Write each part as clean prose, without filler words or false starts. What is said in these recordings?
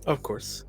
Of course.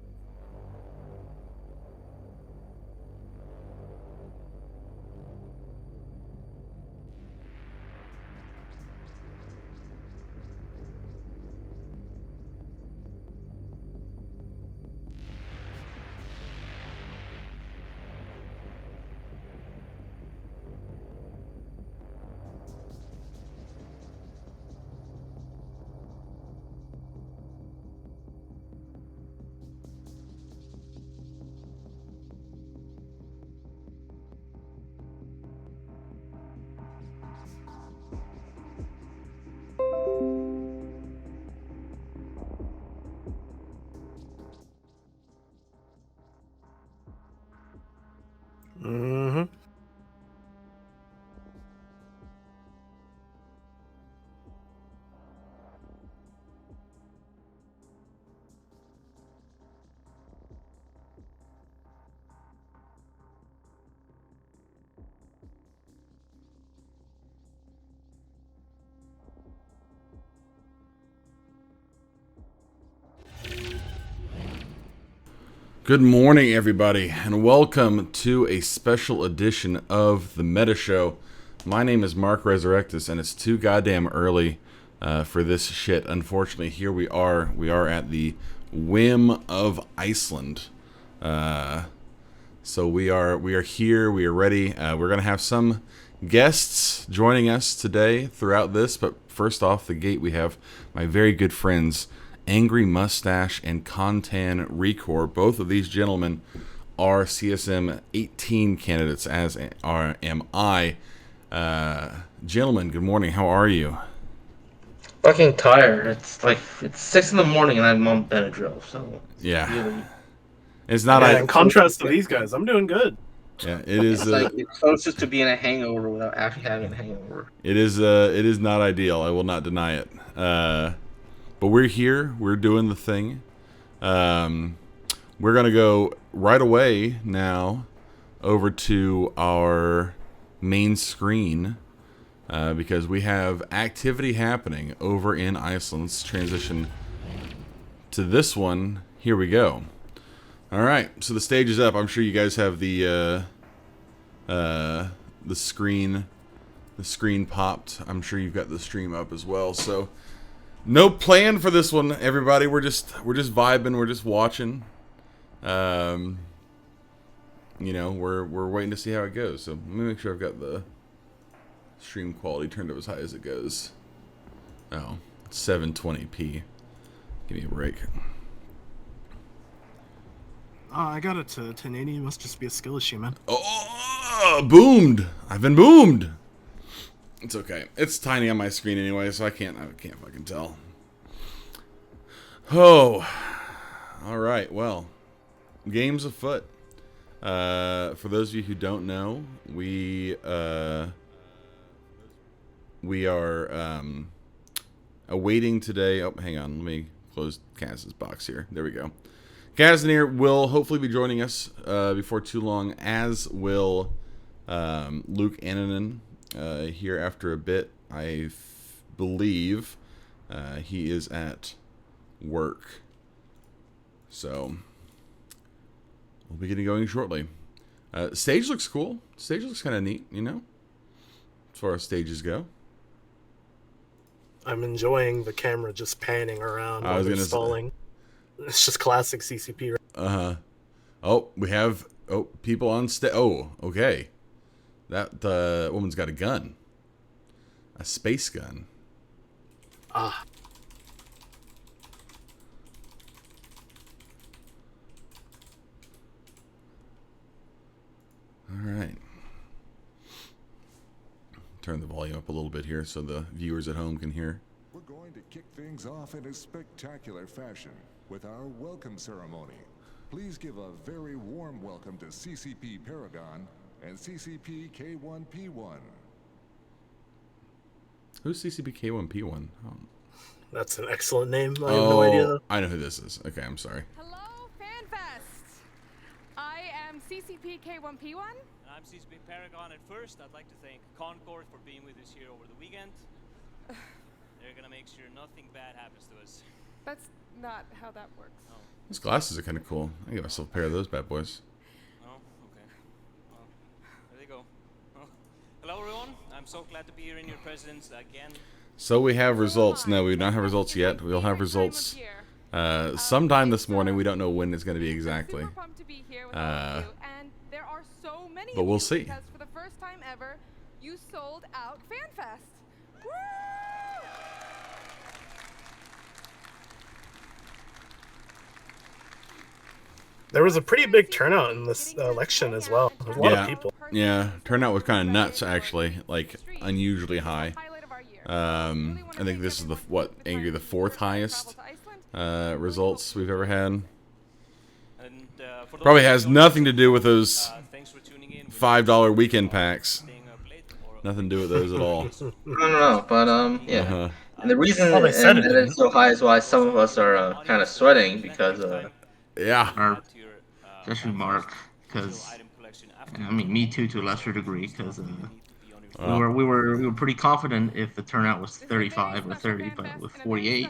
Mm-hmm. Good morning, everybody, and welcome to a special edition of the Meta Show. My name is Mark Resurrectus, and it's too goddamn early for this shit. Unfortunately, here we are. We are at the whim of Iceland. So we are here. We are ready. We're gonna have some guests joining us today throughout this. But first off the gate, we have my very good friends, Angry Mustache and Contan Recor. Both of these gentlemen are CSM 18 candidates, as am I. Gentlemen, good morning. How are you? Fucking tired. It's 6 in the morning and I'm on Benadryl, so Yeah, really, it's not. Yeah, in contrast to these guys, I'm doing good. Yeah, it is. it's like it's closest to being a hangover without actually having a hangover. It is. It is not ideal. I will not deny it. But we're here. We're doing the thing. We're gonna go right away now over to our main screen because we have activity happening over in Iceland. Let's transition to this one. Here we go. All right. So the stage is up. I'm sure you guys have the screen. The screen popped. I'm sure you've got the stream up as well. So. No plan for this one, everybody. We're just vibing. We're just watching. You know, we're waiting to see how it goes. So let me make sure I've got the stream quality turned up as high as it goes. Oh, 720p. Give me a break. I got it to 1080. It must just be a skill issue, man. Oh, boomed! I've been boomed. It's okay. It's tiny on my screen anyway, so I can't fucking tell. Oh, all right. Well, game's afoot. For those of you who don't know, we are awaiting today. Oh, hang on. Let me close Kaz's box here. There we go. Kazanir will hopefully be joining us before too long, as will Luke Annanen. Here after a bit, I believe he is at work, so we'll be getting going shortly. Stage looks cool. Stage looks kind of neat, you know, as far as stages go. I'm enjoying the camera just panning around while they're stalling. It's just classic CCP. Right? Oh, we have people on stage. Oh, okay. That woman's got a gun. A space gun. Ah. Alright. Turn the volume up a little bit here so the viewers at home can hear. We're going to kick things off in a spectacular fashion with our welcome ceremony. Please give a very warm welcome to CCP Paragon and CCP K1P1. Who's CCP K1P1? Oh. That's an excellent name. I have no idea though. I know who this is. Okay, I'm sorry. Hello, Fanfest! I am CCP K1P1. I'm CCP Paragon. At first, I'd like to thank Concord for being with us here over the weekend. They're gonna make sure nothing bad happens to us. That's not how that works. Oh. Those glasses are kind of cool. I get myself a pair of those bad boys. Oh, okay. Well, there they go. Well, hello, everyone. I'm so glad to be here in your presence again. So we have results. No, we don't have results yet. We'll have results sometime this morning. We don't know when it's going to be exactly. Super pumped to be here with all of you, and there are so many but of we'll you see. because for the first time ever, you sold out Fanfest. Woo! There was a pretty big turnout in this election as well. There's a lot of people. Yeah, turnout was kind of nuts actually, like unusually high. I think this is the Angry, the 4th highest results we've ever had. And, Probably has nothing to do with those $5 weekend packs. Nothing to do with those at all. No, but yeah. And the reason Well, they said that it's so high is why some of us are kind of sweating because Yeah. our especially Mark, because I mean me too to a lesser degree, because we were pretty confident if the turnout was 35 or 30, but with 48,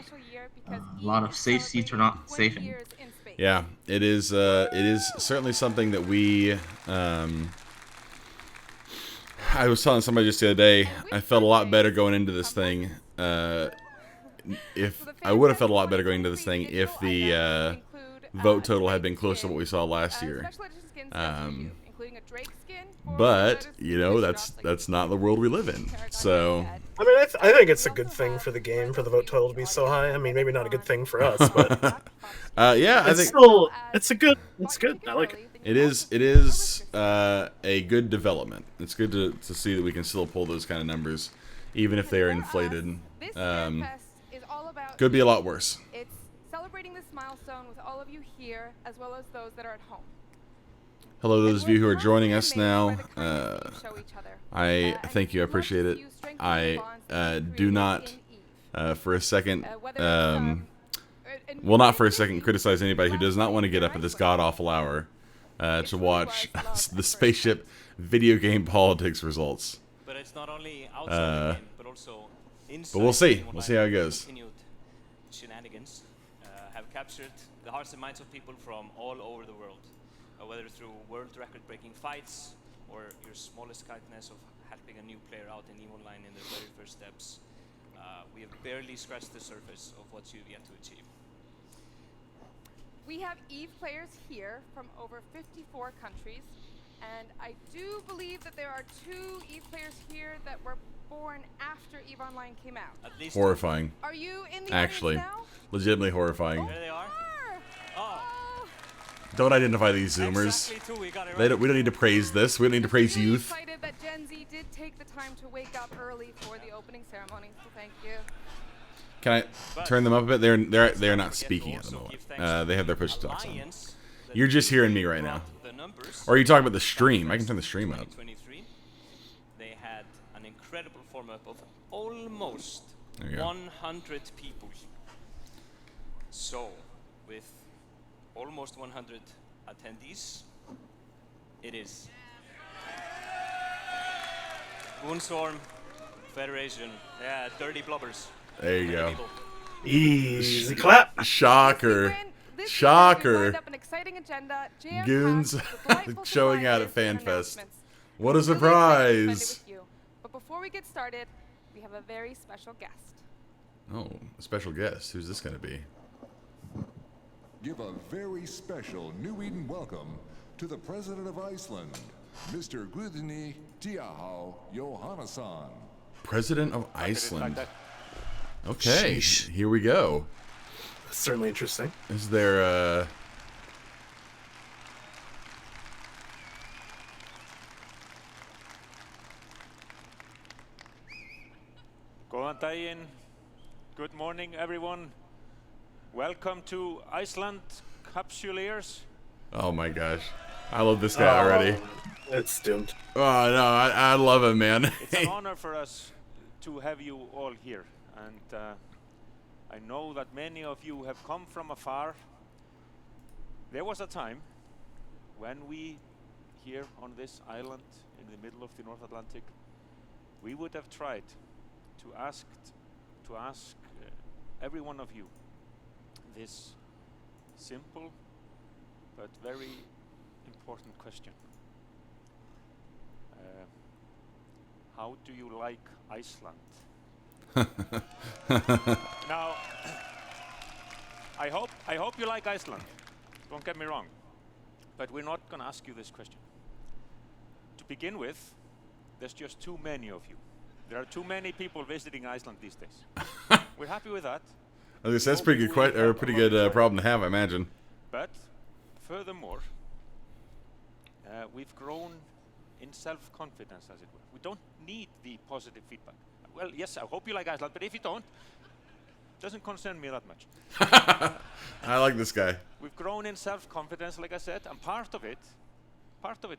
a lot of safe seats are not safe in. Yeah, it is certainly something that we I was telling somebody just the other day, I felt a lot better going into this thing. If I would have felt a lot better going into this thing if the vote total had been close to what we saw last year. But you know, that's not the world we live in. So I mean, I think it's a good thing for the game for the vote total to be so high. I mean, maybe not a good thing for us, but yeah, I think it's good. I like it. It is a good development. It's good to see that we can still pull those kind of numbers, even if they are inflated. Could be a lot worse. It's celebrating this milestone with all of you here, as well as those that are at home. Hello, those of you who are joining us now. I thank you. I appreciate it. I do not, for a second, will not for a second criticize anybody who does not want to get up at this god-awful hour to watch the spaceship video game politics results. But it's not only outside the game, but also inside. But we'll see. We'll see how it goes. Continued shenanigans have captured the hearts and minds of people from all over the world, whether through world record-breaking fights or your smallest kindness of helping a new player out in EVE Online in their very first steps. We have barely scratched the surface of what you've yet to achieve. We have EVE players here from over 54 countries, and I do believe that there are 2 EVE players here that were born after EVE Online came out. At least Horrifying. Are you in the Actually, audience now? legitimately horrifying. There they are. Oh. Don't identify these Zoomers. Exactly 2, we got it We right. don't need to praise this. We don't need to praise Really youth. excited that Gen Z did take the time to wake up early for the opening ceremony, so thank you. Can I turn them up a bit? They're not speaking at the moment. They have their push talks on. You're just hearing me right now. Or are you talking about the stream? I can turn the stream up. They had an incredible form-up of almost There you go. 100 people. So, with almost 100 attendees, it is Moonstorm Federation. Yeah, dirty blubbers. There you go. Easy clap. Shocker. This Shocker. year, we've lined up an exciting agenda, jam-packed Goons with delightful showing out at surprises and Fanfest. announcements. What a We're really excited to spend it surprise. with you. But before we get started, we have a very special guest. Oh, a special guest. Who's this going to be? Give a very special New Eden welcome to the President of Iceland, Mr. Guðni Tiahau Jóhannesson. President of Iceland. Okay, Sheesh. here we go. That's certainly interesting. Is there Góðan daginn. Good morning, everyone. Welcome to Iceland, Capsuleers. Oh my gosh. I love this guy already. It's doomed. Oh no, I love him, man. It's an honor for us to have you all here. And I know that many of you have come from afar. There was a time when we, here on this island in the middle of the North Atlantic, we would have tried to ask every one of you this simple but very important question. How do you like Iceland? Now, I hope you like Iceland. Don't get me wrong. But we're not going to ask you this question. To begin with, there's just too many of you. There are too many people visiting Iceland these days. We're happy with that. I guess that's pretty good problem to have, I imagine. But furthermore, we've grown in self-confidence, as it were. We don't need the positive feedback. Well, yes, I hope you like Iceland, but if you don't, it doesn't concern me that much. I like this guy. We've grown in self-confidence, like I said, and part of it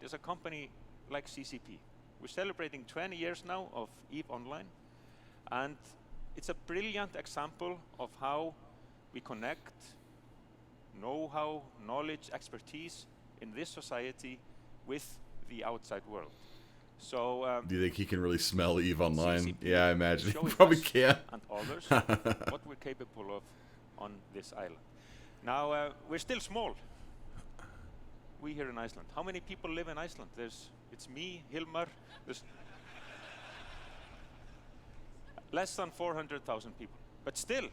is a company like CCP. We're celebrating 20 years now of EVE Online, and it's a brilliant example of how we connect know-how, knowledge, expertise in this society with the outside world. So, do you think he can really smell EVE Online? CCP Yeah, I imagine he probably can. And others, what we're capable of on this island. Now, we're still small. We here in Iceland. How many people live in Iceland? It's me, Hilmar. There's less than 400,000 people. But still,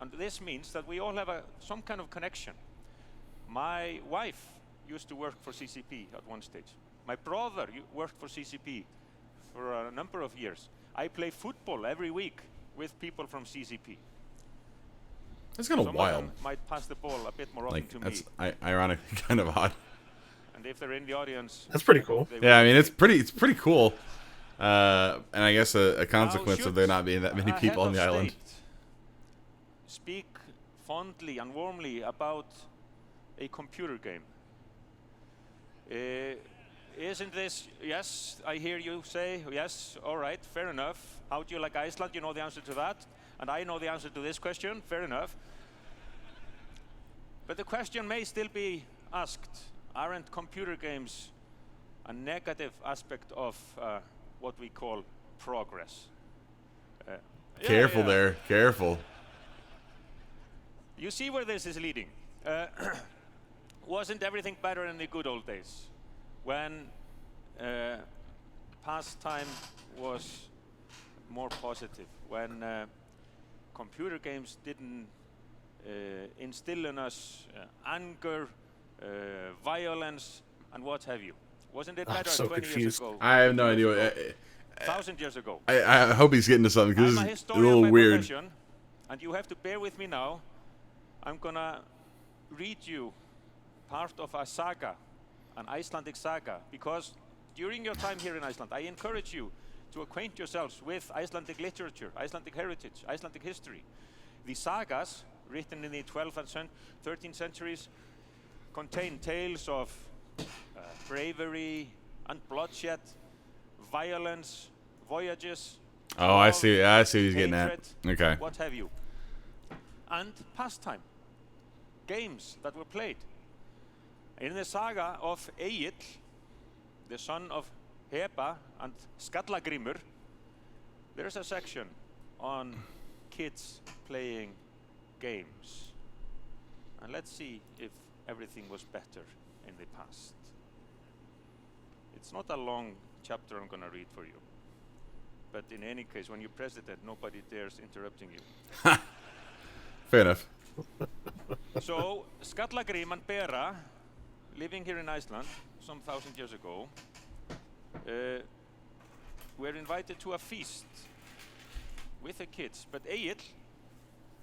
and this means that we all have some kind of connection. My wife used to work for CCP at one stage. My brother worked for CCP for a number of years. I play football every week with people from CCP. That's kind of wild. Some of them might pass the ball a bit more often to me. That's ironically kind of odd. And if they're in the audience, that's pretty cool. Yeah, I mean it's pretty cool. And I guess a consequence of there not being that many people on the island. Speak fondly and warmly about a computer game. Isn't this, yes, I hear you say, yes, all right, fair enough. How do you like Iceland? You know the answer to that. And I know the answer to this question, fair enough. But the question may still be asked, aren't computer games a negative aspect of what we call progress? Careful there, careful. You see where this is leading. Wasn't everything better in the good old days? When pastime was more positive, when computer games didn't instill in us anger, violence, and what have you. Wasn't it better 20 years ago? I have no idea. 1,000 years ago. I hope he's getting to something because it's a little weird. And you have to bear with me now. I'm gonna read you part of a saga, an Icelandic saga, because during your time here in Iceland, I encourage you to acquaint yourselves with Icelandic literature, Icelandic heritage, Icelandic history. The sagas, written in the 12th and 13th centuries, contain tales of bravery and bloodshed, violence, voyages. Oh, I see what he's getting at. Okay. What have you. And pastime, games that were played. In the saga of Egill, the son of Heba and Skallagrímur, there's a section on kids playing games. And let's see if everything was better in the past. It's not a long chapter I'm going to read for you. But in any case, when you're president, nobody dares interrupting you. Fair enough. So, Skallagrim and Bera, living here in Iceland some 1,000 years ago, were invited to a feast with the kids. But Egill,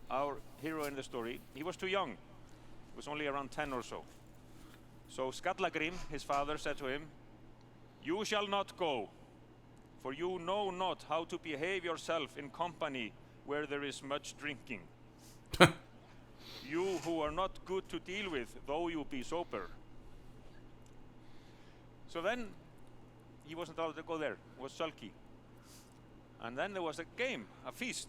our hero in the story, he was too young. He was only around 10 or so. So Skallagrim, his father, said to him, "You shall not go, for you know not how to behave yourself in company where there is much drinking. You who are not good to deal with, though you be sober." So then he wasn't allowed to go there. He was sulky. And then there was a game, a feast.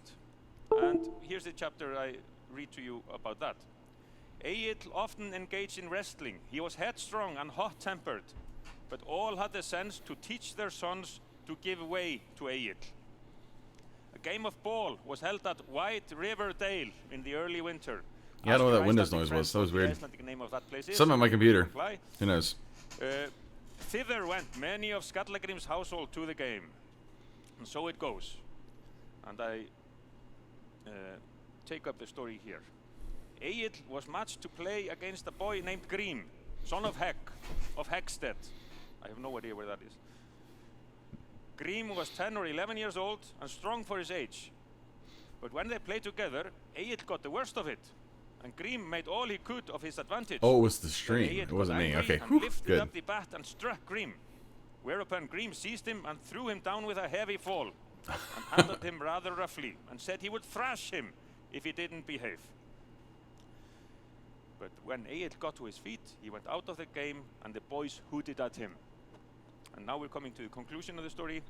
And here's the chapter I read to you about that. Egill often engaged in wrestling. He was headstrong and hot-tempered, but all had the sense to teach their sons to give way to Egill. A game of ball was held at White River Dale in the early winter. Yeah, I don't know what that Windows noise was. That was weird. Something on my computer. Who knows? Thither went many of Skallagrim's household to the game. And so it goes. And I take up the story here. Egil was matched to play against a boy named Grím, son of Hek, of Hekstead. I have no idea where that is. Grím was 10 or 11 years old and strong for his age. But when they played together, Egil got the worst of it. And Grím made all he could of his advantage. Oh, it was the stream. It wasn't me. Okay, and lifted good. up the bat and struck Grím. Whereupon Grím seized him and threw him down with a heavy fall. And handled him rather roughly and said he would thrash him if he didn't behave. But when Egil got to his feet, he went out of the game and the boys hooted at him. And now we're coming to the conclusion of the story,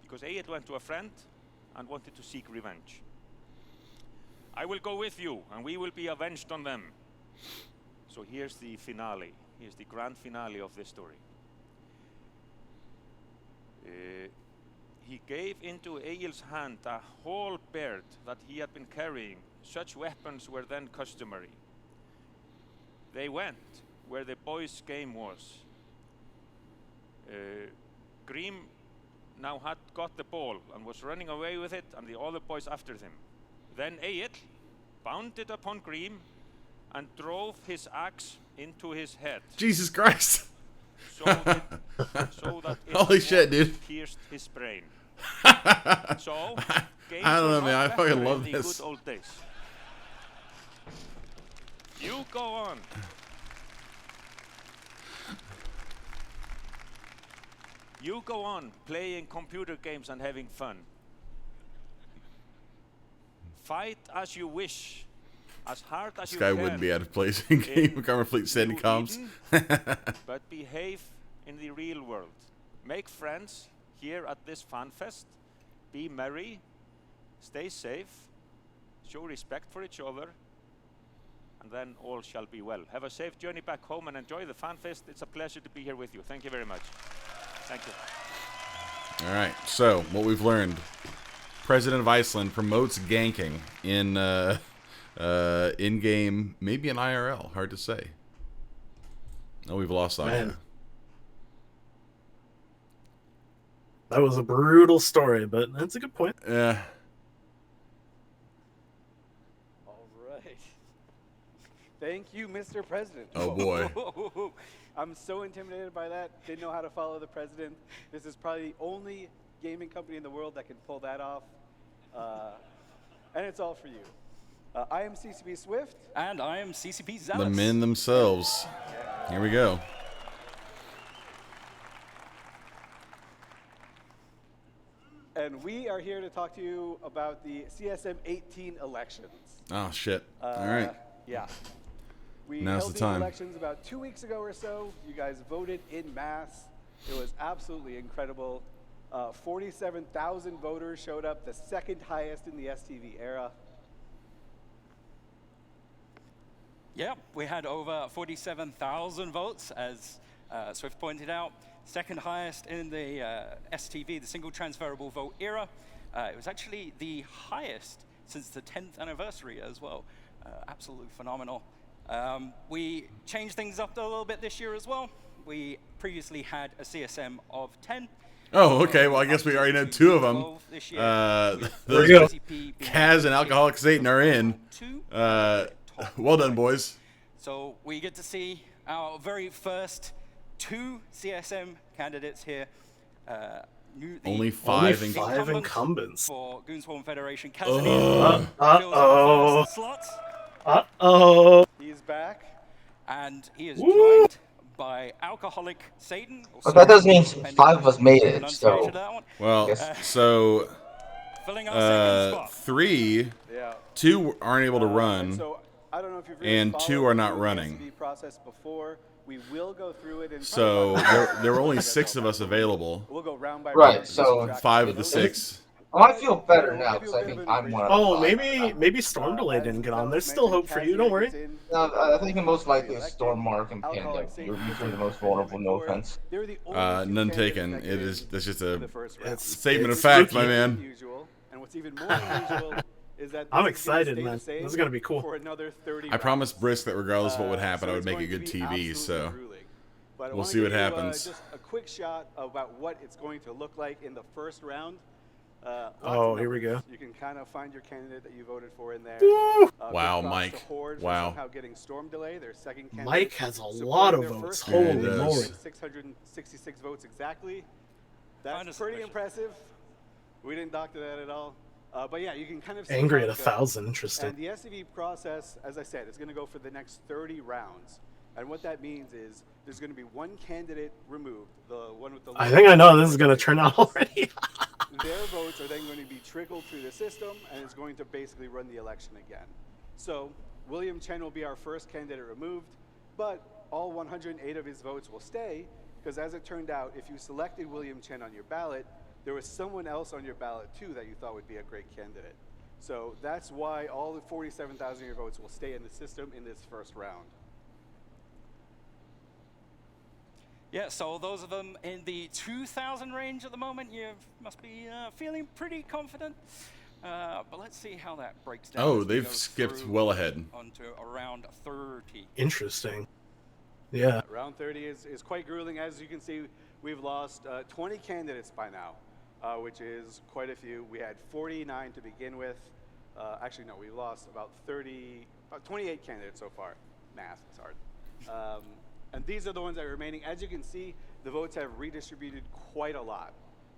because Egil went to a friend and wanted to seek revenge. I will go with you and we will be avenged on them. So here's the finale. Here's the grand finale of this story. He gave into Egil's hand a whole beard that he had been carrying. Such weapons were then customary. They went where the boys' game was. Grím now had got the ball and was running away with it, and the other boys after them. Then Egil bounded upon Grím and drove his axe into his head. Jesus Christ! So that it Holy shit, dude! Pierced his brain. So I don't know, man. I fucking love this. Good old days. You go on. You go on playing computer games and having fun. Fight as you wish, as hard as you can. This guy wouldn't be out of place in Game of Karma Fleet sending comms. But behave in the real world. Make friends here at this Fanfest. Be merry. Stay safe. Show respect for each other. And then all shall be well. Have a safe journey back home and enjoy the Fanfest. It's a pleasure to be here with you. Thank you very much. Thank you. All right. So what we've learned: President of Iceland promotes ganking in game, maybe in IRL. Hard to say. Oh, we've lost audio. That was a brutal story, but that's a good point. Yeah. All right. Thank you, Mr. President. Oh boy. I'm so intimidated by that. Didn't know how to follow the president. This is probably the only gaming company in the world that can pull that off. And it's all for you. I am CCP Swift. And I am CCP Zealous. The men themselves. Here we go. And we are here to talk to you about the CSM 18 elections. Oh, shit. All right. Yeah. We Now's held the time. these elections about 2 weeks ago or so. You guys voted in mass. It was absolutely incredible. 47,000 voters showed up, the second highest in the STV era. Yeah, we had over 47,000 votes, as Swift pointed out. Second highest in the STV, the single transferable vote era. It was actually the highest since the 10th anniversary as well. Absolutely phenomenal. We changed things up a little bit this year as well. We previously had a CSM of 10. Oh, okay. Well, I guess we already know two of them. Those Kaz and Alcoholic Satan are in. Well done, boys. So we get to see our very first 2 CSM candidates here. Only five incumbents for Goonswarm Federation. He's back. And he is joined by Alcoholic Satan. But that does mean 5 of us made it, so... Well, so... 3... 2 aren't able to run, So, I don't know if you've really and 2 are not the running. STV process before. We will go through it in So there were only 6 of us available. We'll go round by Right, round. so 5 of the 6. Oh, I feel better now because I think I'm one of the Oh, 5. maybe Storm Delay didn't get on. There's still hope for you. Don't worry. No, I think the most likely is Storm, Mark, and Panda. You're usually the most vulnerable. No offense. None taken. That's just a It's statement of fact, my man. And what's even more unusual is that I'm excited, man. This is gonna be cool. For another 30 I promised Brisc that regardless of what would happen, I would make a good TV. So we'll see what happens. Just a quick shot about what it's going to look like in the first round. Oh, here we go. You can kind of find your candidate that you voted for in there. Wow, Mike. Wow. Somehow getting storm delay. Their second candidate. Mike has a lot of votes. Holy moly. 666 votes exactly. That's pretty impressive. We didn't doctor that at all. But yeah, you can kind of see angry at 1,000. Interesting. And the SCV process, as I said, is going to go for the next 30 rounds. And what that means is there's going to be one candidate removed, the one with the. I think I know this is going to turn out already. Their votes are then going to be trickled through the system, and it's going to basically run the election again. So William Chen will be our first candidate removed, but all 108 of his votes will stay, because as it turned out, if you selected William Chen on your ballot, there was someone else on your ballot too that you thought would be a great candidate. So that's why all the 47,000 of your votes will stay in the system in this first round. Yeah, so those of them in the 2,000 range at the moment, you must be feeling pretty confident. But let's see how that breaks down. Oh, they've skipped well ahead. Onto around 30. Interesting. Yeah. Round 30 is quite grueling. As you can see, we've lost 20 candidates by now, which is quite a few. We had 49 to begin with. Actually, no, we lost about 28 candidates so far. Math, it's hard. And these are the ones that are remaining. As you can see, the votes have redistributed quite a lot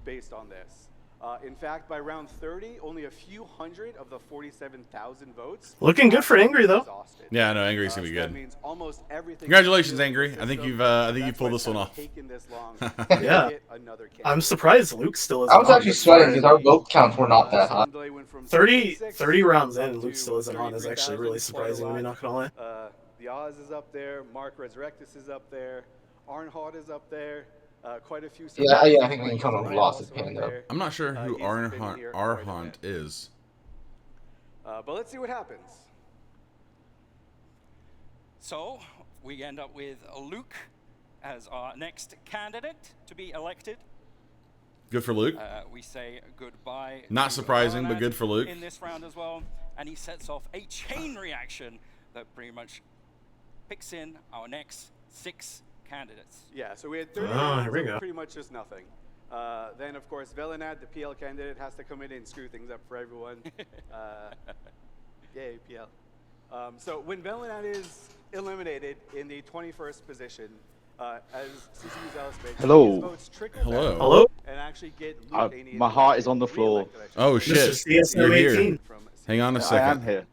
based on this. In fact, by round 30, only a few hundred of the 47,000 votes. Looking good for Angry, though. Exhausted. Yeah, no, Angry's gonna be good. That means almost everything. Congratulations, Angry. I think you've pulled this one off. This long yeah. I'm surprised Luke still isn't. I was actually sweating because our vote counts were not that high. 30 rounds in, Luke still isn't on is actually really surprising to me, not gonna lie. The Oz is up there. Mark Resurrectus is up there. Arnhard is up there. Quite a few. Yeah, I think we can come up lost at Panda. I'm not sure who Arhant is. But let's see what happens. So we end up with Luke as our next candidate to be elected. Good for Luke. We say goodbye. Not surprising, but good for Luke. In this round as well, and he sets off a chain reaction that pretty much picks in our next 6 candidates. Yeah, so we had 30 rounds, pretty much just nothing. Then, of course, Velenad, the PL candidate, has to come in and screw things up for everyone. Yay, PL. So when Velenad is eliminated in the 21st position, as CCU's Alice mentioned, hello. Votes trickle Hello. Hello. And actually get my heart is on the floor. Oh shit! CSM You're here. 18. Hang on a second. I am here.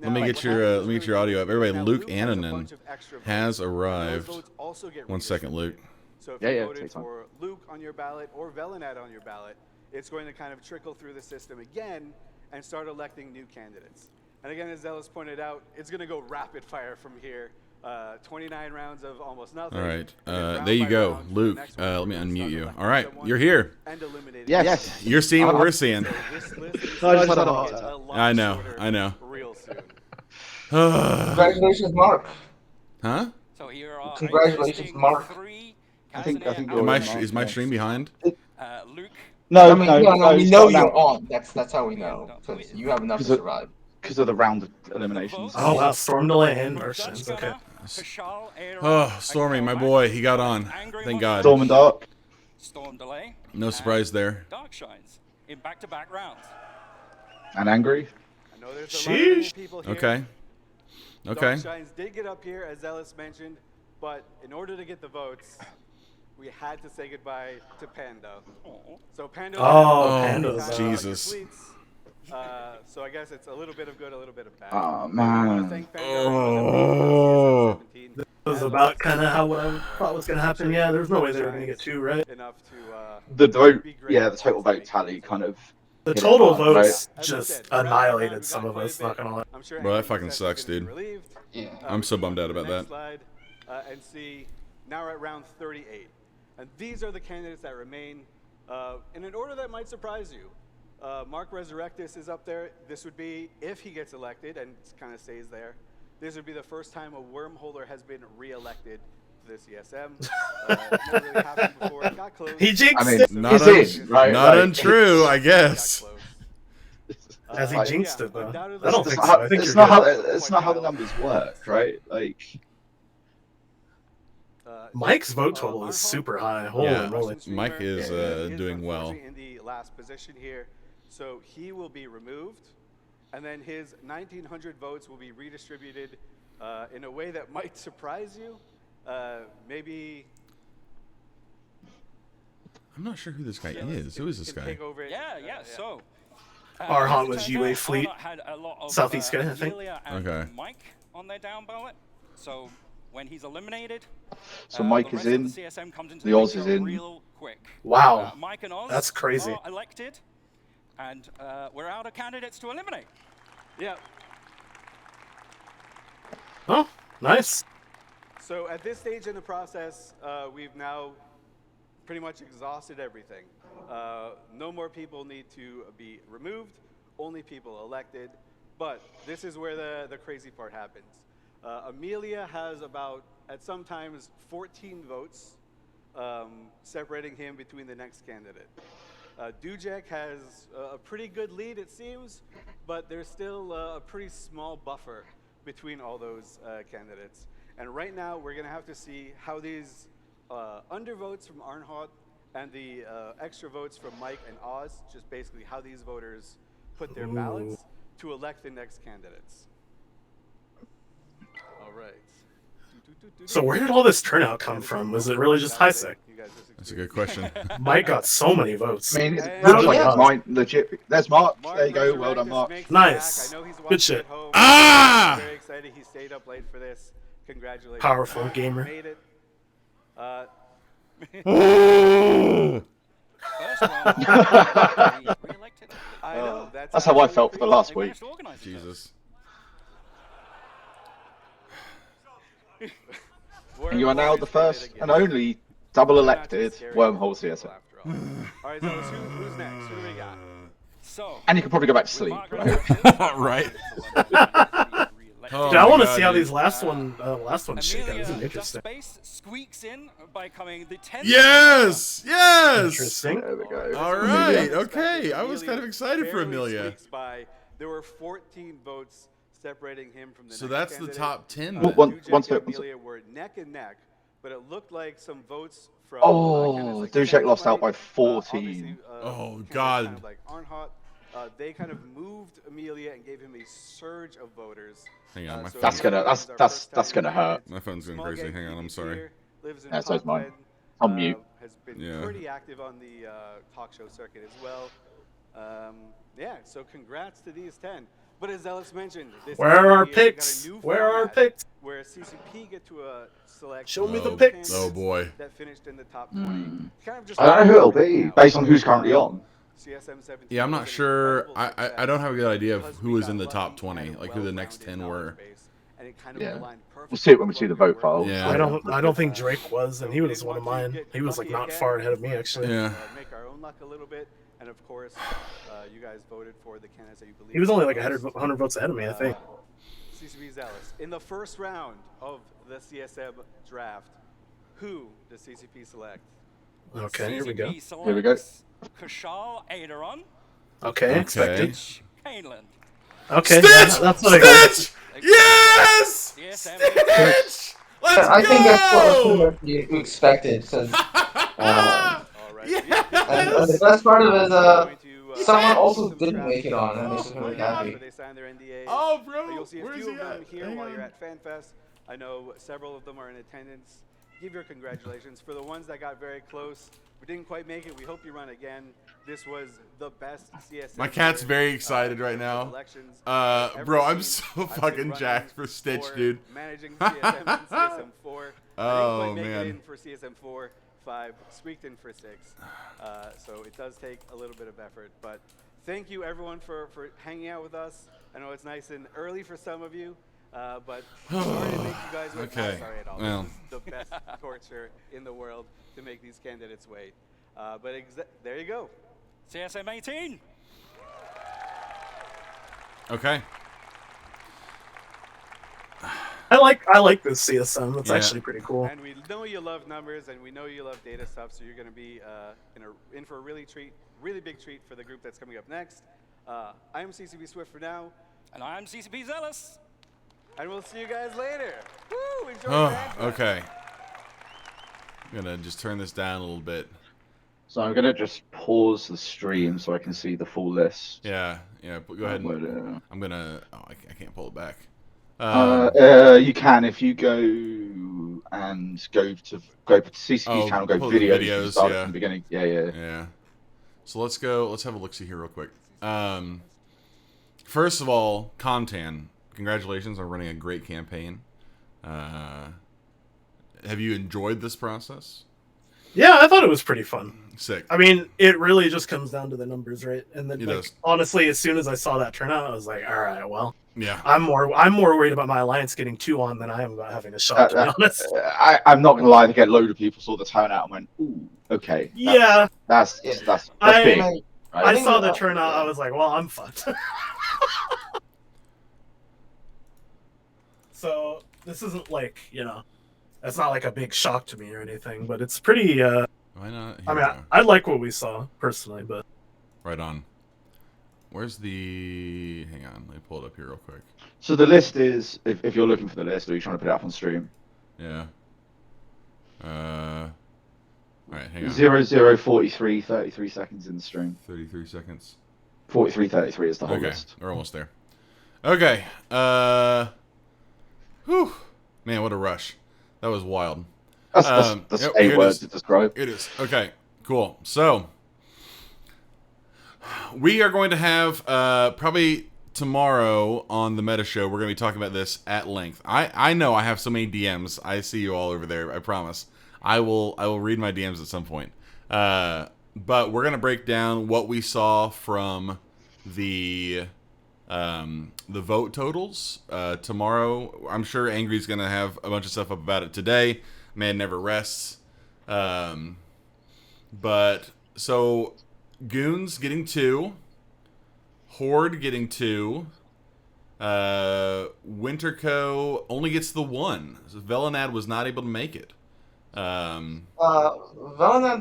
Let me get your audio up. Everybody, Luke Annanen has arrived. 1 second, Luke. So if you voted for Luke on your ballot or Velenad on your ballot, it's going to kind of trickle through the system again and start electing new candidates. And again, as Zealous pointed out, it's going to go rapid fire from here. 29 rounds of almost nothing. All right, there you go, Luke. Let me unmute you. All right, you're here. Yes. You're seeing what we're seeing. I know. Real soon. Congratulations, Mark. Huh? So here are Congratulations, Mark. I think is my stream behind? Luke. No, we know you're on. That's how we know, because you have enough to survive. Because of the round eliminations. Oh wow, storm delay and versions. Okay. Oh, Stormy, my boy, he got on. Thank God. Storm and Dark. Storm delay. No surprise there. Dark shines in back-to-back rounds. And Angry. I know there's a lot of people here. Okay. Dark shines did get up here, as Zealous mentioned, but in order to get the votes, we had to say goodbye to Pando. So Pando. Oh, Pando. Jesus. So I guess it's a little bit of good, a little bit of bad. Oh man. Oh. This was about kind of how I thought was gonna happen. Yeah, there's no way they were gonna get 2 right. Enough to. The vote, the total vote tally kind of. The total votes just annihilated some of us. Not gonna lie. Bro, that fucking sucks, dude. Yeah. I'm so bummed out about that. Slide, and see, now we're at round 38, and these are the candidates that remain, in an order that might surprise you. Mark Resurrectus is up there. This would be, if he gets elected and kind of stays there, this would be the first time a wormholer has been re-elected to the CSM. Not really happened before. It got close. He jinxed it. Not untrue, I guess. Has he jinxed it though? undoubtedly- I don't think so. I think you're good. It's not how the numbers work, right? Like, Mike's vote total is super high. Holy moly! Mike is doing well. In the last position here, so he will be removed, and then his 1,900 votes will be redistributed in a way that might surprise you. Maybe. I'm not sure who this guy is. Who is this guy? Yeah. So. Arhan was UA Fleet, had a lot of, Southeast guy, I think. Okay. Mike on their down ballot. So when he's eliminated, so Mike is in. The CSM comes into the Oz is in. Real quick. Wow. Mike and Oz That's crazy. are elected, and we're out of candidates to eliminate. Yeah. Oh, nice. So at this stage in the process, we've now pretty much exhausted everything. No more people need to be removed, only people elected. But this is where the crazy part happens. Amelia has about, at some times, 14 votes, separating him between the next candidate. Dujek has a pretty good lead, it seems, but there's still a pretty small buffer between all those candidates. And right now, we're going to have to see how these undervotes from Arnhot and the extra votes from Mike and Oz, just basically how these voters put their ballots to elect the next candidates. All right. So where did all this turnout come from? Was it really just Hisek? That's a good question. Mike got so many votes. I mean, it looks like it's mine legit. There's Mark. There you go. Well done, Mark. Nice. Good shit. Ah! Very excited. He stayed up late for this. Congratulations. Powerful gamer. Made it. I know. That's how I felt for the last week. Jesus. And you are now the first and only double elected wormhole CSM. All right, so who's next? Who do we got? And you can probably go back to sleep, right? Right. Dude, I want to see how these last one shake out. This is interesting. Squeaks in by coming the 10th. Yes! Yes! Interesting. There we go. All right. Okay. I was kind of excited for Amelia. There were 14 votes separating him from the So next that's the candidate. top 10. Well, then. one Dujek and step. Amelia were neck and neck, but it looked like some votes from Oh, Dujek lost out by 14. Oh, God. Kind of like Arnhot, they kind of moved Amelia and gave him a surge of voters. Hang on, my So That's Amelia gonna is our first that's gonna hurt. My phone's going Small crazy. gang Hang on. I'm PvPer, sorry. lives in Yeah, so's mine. Scotland, On mute. Has been Yeah. pretty active on the talk show circuit as well. Yeah, so congrats to these 10. But as Ellis mentioned, this Where are our got a picks? new Where are our format picks? Where CCP get to select Show me the two picks. candidates Oh, boy. that finished in the top 20. Kind of just I don't know who it'll be now. based on who's currently on. CSM 17 Yeah, I'm was not an sure. incredible I don't have a good idea of because who we was got in the lucky top and 20, had a like who the next 10 well-rounded were. knowledge base, and it kind of Yeah. aligned perfectly We'll see it when we with see the what we vote were files. Yeah. I don't think Drake was, and he was one of mine. He was like not far ahead of me actually. Yeah. Make our own luck a little bit, and of course, you guys voted for the candidates that you believe. He was only like 100 votes ahead of me, I think. CCP Zealous. In the first round of the CSM draft, who does CCP select? Okay, here we go. Here we go. Kushal Aderon. Okay, expected. Caneland. Okay, Stitch! that's what I got. Stitch! Yes! CSM. Stitch! Let's I think that's go! what you expected. Since, All right. and the best part of it is, someone also didn't make it on, and it makes me really happy. They signed their NDAs. Oh, bro, You'll see a where's few he of them at? here Hang while on. you're at Fanfest. I know several of them are in attendance. Give your congratulations. For the ones that got very close, we didn't quite make it. We hope you run again. This was the best CSM. My cat's year, very excited right now. elections I've ever Bro, I'm seen. so I've been fucking running jacked for Stitch, for dude. Managing CSM and CSM 4. Oh, I didn't quite make man. it in for CSM 4, 5, squeaked in for 6. So it does take a little bit of effort. But thank you, everyone, for hanging out with us. I know it's nice and early for some of you, but sorry to make you guys wait. Okay, Not sorry at all. well. This is the best torture in the world to make these candidates wait. But there you go. CSM 18. Okay. I like this CSM. It's Yeah. actually pretty cool. And we know you love numbers, and we know you love data stuff. So you're going to be in for a really big treat for the group that's coming up next. I am CCP Swift for now. And I am CCP Zealous. And we'll see you guys later. Woo! Enjoy Oh, okay. I'm going to just turn this down a little bit. So I'm going to just pause the stream so I can see the full list. Yeah. Go ahead. I'm going to... Oh, I can't pull it back. You can if you go and go to CCP's channel, go videos, start from the beginning. Yeah. So let's go. Let's have a look-see here real quick. First of all, Comtan, congratulations on running a great campaign. Have you enjoyed this process? Yeah, I thought it was pretty fun. Sick. I mean, it really just comes down to the numbers, right? And then, honestly, as soon as I saw that turnout, I was like, all right, well, yeah, I'm more worried about my alliance getting 2 on than I am about having a shot. To be honest, I'm not gonna lie. To get a load of people saw the turnout and went, "Ooh, okay." That's big. Right? I saw the turnout. I was like, well, I'm fucked. So this isn't like, it's not like a big shock to me or anything, but it's pretty. Why not? I mean, I like what we saw personally, but. Right on. Where's the... Hang on, let me pull it up here real quick. So the list is, if you're looking for the list, or you're trying to put it up on stream. Yeah. Alright, hang on. 0043, 33 seconds in the stream. 33 seconds. 43:33 is the whole list. We're almost there. Okay. Whew. Man, what a rush. That was wild. That's 8 words to describe. It is. Okay, cool. So, we are going to have, probably tomorrow on the Meta Show, we're going to be talking about this at length. I know I have so many DMs. I see you all over there, I promise. I will read my DMs at some point. But we're going to break down what we saw from the vote totals tomorrow. I'm sure Angry's going to have a bunch of stuff up about it today. Man never rests. But so Goons getting 2, Horde getting 2, Winterco only gets the 1. So Velenad was not able to make it. Velenad's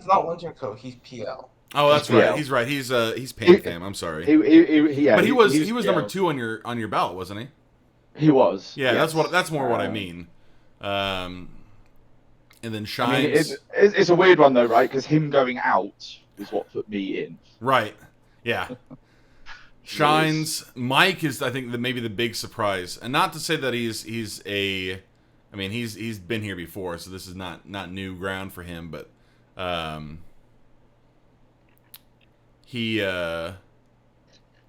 not Winterco, he's PL. Oh, that's right. He's right. He's PanFam. I'm sorry. But he was number 2 on your ballot, wasn't he? He was. Yeah, yes. That's more what I mean. And then Shines. I mean, it's a weird one though, right? Because him going out is what put me in. Right. Yeah. Shines. Mike is, I think, maybe the big surprise, and not to say that he's a. I mean, he's been here before, so this is not new ground for him, but that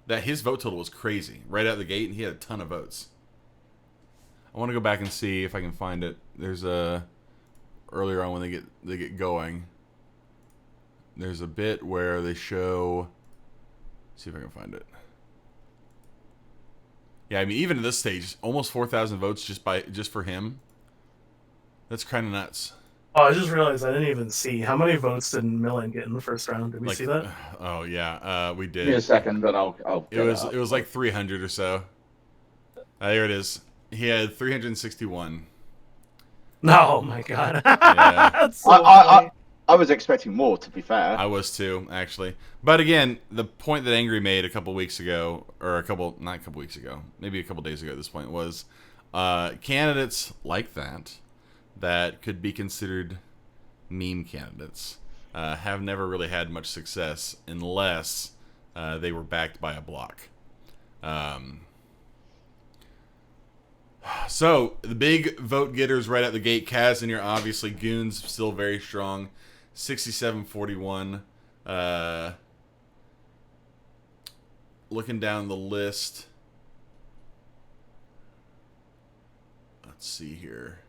his vote total was crazy right out of the gate, and he had a ton of votes. I want to go back and see if I can find it. There's earlier on when they get going. There's a bit where they show. See if I can find it. Yeah, I mean, even at this stage, almost 4,000 votes just for him. That's kind of nuts. Oh, I just realized I didn't even see how many votes did Millen get in the first round. Did we see that? Oh yeah, we did. Give me a second, but I'll. It was like 300 or so. There it is. He had 361. Oh my god. Yeah. I was expecting more, to be fair. I was too, actually. But again, the point that Angry made a couple weeks ago, or not a couple weeks ago, maybe a couple days ago at this point, was candidates like that could be considered meme candidates have never really had much success unless they were backed by a block. So, the big vote getters right out the gate. Kaz in here, obviously. Goons still very strong. 67-41. Looking down the list. Let's see here.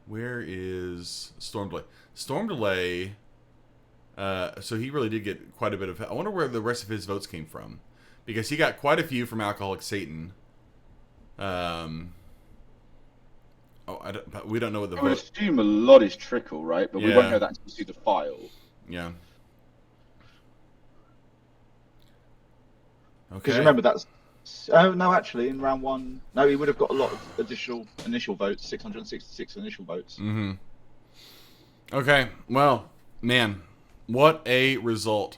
Where is Storm Delay? Storm Delay, so he really did get quite a bit of... I wonder where the rest of his votes came from. Because he got quite a few from Alcoholic Satan. We don't know what the I would assume a lot is trickle, right? But we won't know that until we see the file. Yeah. Okay. Because remember, that's... Oh, no, actually, in round 1... No, he would have got a lot of additional initial votes, 666 initial votes. Mm-hmm. Okay, well, man, what a result.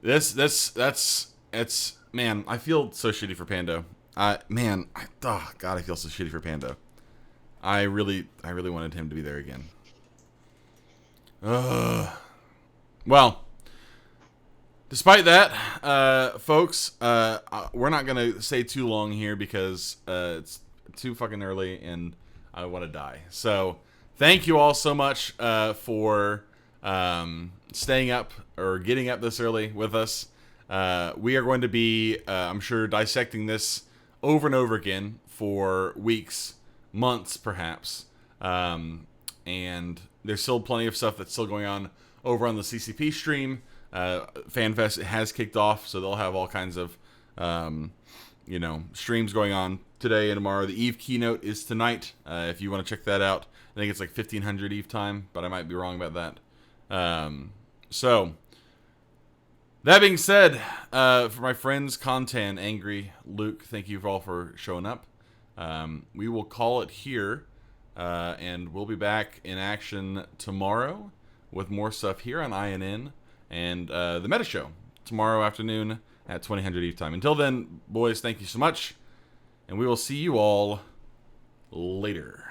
It's man, I feel so shitty for Pando. Oh God, I feel so shitty for Pando. I really wanted him to be there again. Well, despite that, folks, we're not gonna stay too long here because it's too fucking early and I want to die. So, thank you all so much for staying up or getting up this early with us. We are going to be, I'm sure, dissecting this over and over again for weeks, months, perhaps. And there's still plenty of stuff that's still going on over on the CCP stream. Fanfest has kicked off, so they'll have all kinds of, streams going on today and tomorrow. The Eve keynote is tonight. If you want to check that out, I think it's like 1500 Eve time, but I might be wrong about that. So, that being said, for my friends, Contan, Angry, Luke, thank you all for showing up. We will call it here, and we'll be back in action tomorrow with more stuff here on INN and the Meta Show tomorrow afternoon at 2000 Eve time. Until then, boys, thank you so much, and we will see you all later.